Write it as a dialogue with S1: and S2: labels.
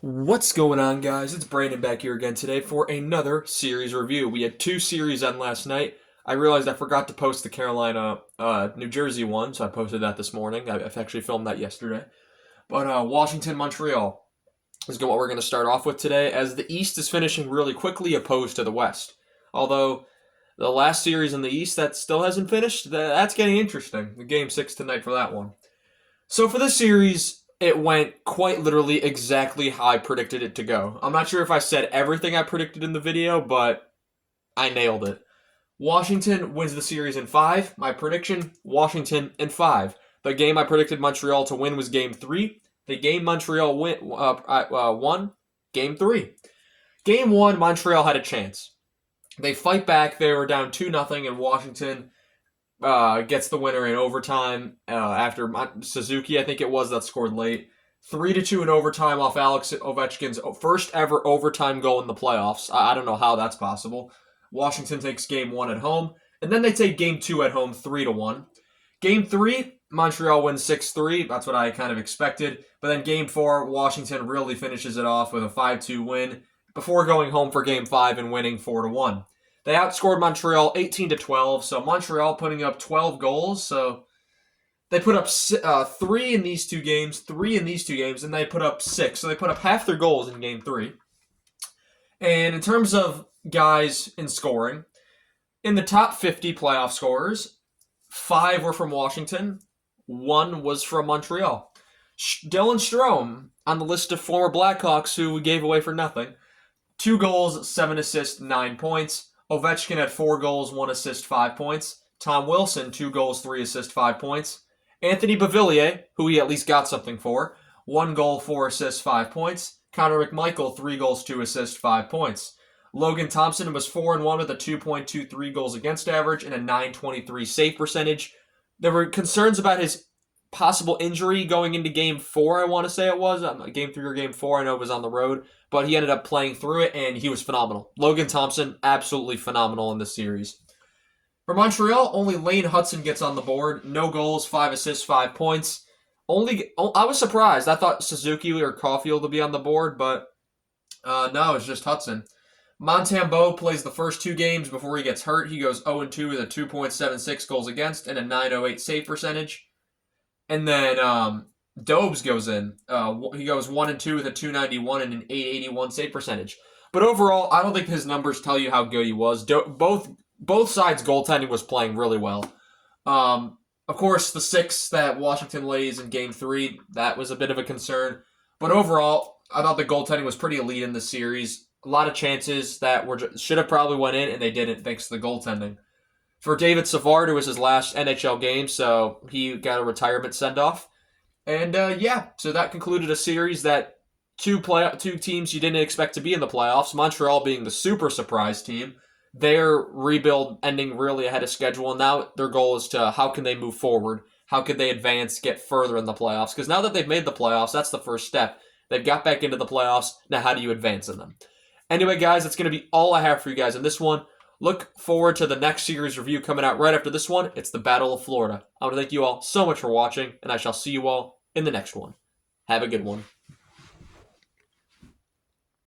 S1: What's going on, guys? It's Brandon back here again today for another series review. We had two series on last night. I realized I forgot to post the Carolina, New Jersey one, so I posted that this morning. I've actually filmed that yesterday. But Washington, Montreal is what we're going to start off with today, as the East is finishing really quickly opposed to the West. Although the last series in the East that still hasn't finished, that's getting interesting. The Game 6 tonight for that one. So for this series, it went quite literally exactly how I predicted it to go. I'm not sure if I said everything I predicted in the video, but I nailed it. Washington wins the series in 5. My prediction, Washington in 5. The game I predicted Montreal to win was Game 3. The game Montreal won, Game 3. Game 1, Montreal had a chance. They fight back. They were down 2-0, and Washington gets the winner in overtime after Suzuki, I think it was, that scored late. 3-2 in overtime off Alex Ovechkin's first ever overtime goal in the playoffs. I don't know how that's possible. Washington takes Game 1 at home, and then they take Game 2 at home 3-1. Game 3, Montreal wins 6-3. That's what I kind of expected. But then Game 4, Washington really finishes it off with a 5-2 win before going home for Game 5 and winning 4-1. They outscored Montreal 18-12, so Montreal putting up 12 goals. So they put up 3 in these two games, and they put up 6. So they put up half their goals in Game 3. And in terms of guys in scoring, in the top 50 playoff scorers, 5 were from Washington, 1 was from Montreal. Dylan Strome on the list of former Blackhawks who we gave away for nothing. 2 goals, 7 assists, 9 points. Ovechkin had 4 goals, 1 assist, 5 points. Tom Wilson, 2 goals, 3 assists, 5 points. Anthony Beauvillier, who he at least got something for, 1 goal, 4 assists, 5 points. Connor McMichael, 3 goals, 2 assists, 5 points. Logan Thompson was 4-1 with a 2.23 goals against average and a 9.23 save percentage. There were concerns about his possible injury going into Game 4, I want to say it was. Game 3 or Game 4, I know it was on the road. But he ended up playing through it, and he was phenomenal. Logan Thompson, absolutely phenomenal in this series. For Montreal, only Lane Hudson gets on the board. No goals, 5 assists, 5 points. I was surprised. I thought Suzuki or Caulfield would be on the board, but no, it's just Hudson. Montembeault plays the first 2 games before he gets hurt. He goes 0-2 with a 2.76 goals against and a 9.08 save percentage. And then Dobes goes in. He goes 1-2 with a 291 and an 881 save percentage. But overall, I don't think his numbers tell you how good he was. Both sides' goaltending was playing really well. Of course, the 6 that Washington lays in Game 3, that was a bit of a concern. But overall, I thought the goaltending was pretty elite in this series. A lot of chances that should have probably went in, and they didn't, thanks to the goaltending. For David Savard, it was his last NHL game, so he got a retirement send-off. And so that concluded a series that two teams you didn't expect to be in the playoffs, Montreal being the super surprise team. Their rebuild ending really ahead of schedule, and now their goal is to how can they move forward? How can they advance, get further in the playoffs? Because now that they've made the playoffs, that's the first step. They've got back into the playoffs. Now how do you advance in them? Anyway, guys, that's going to be all I have for you guys in this one. Look forward to the next series review coming out right after this one. It's the Battle of Florida. I want to thank you all so much for watching, and I shall see you all in the next one. Have a good one.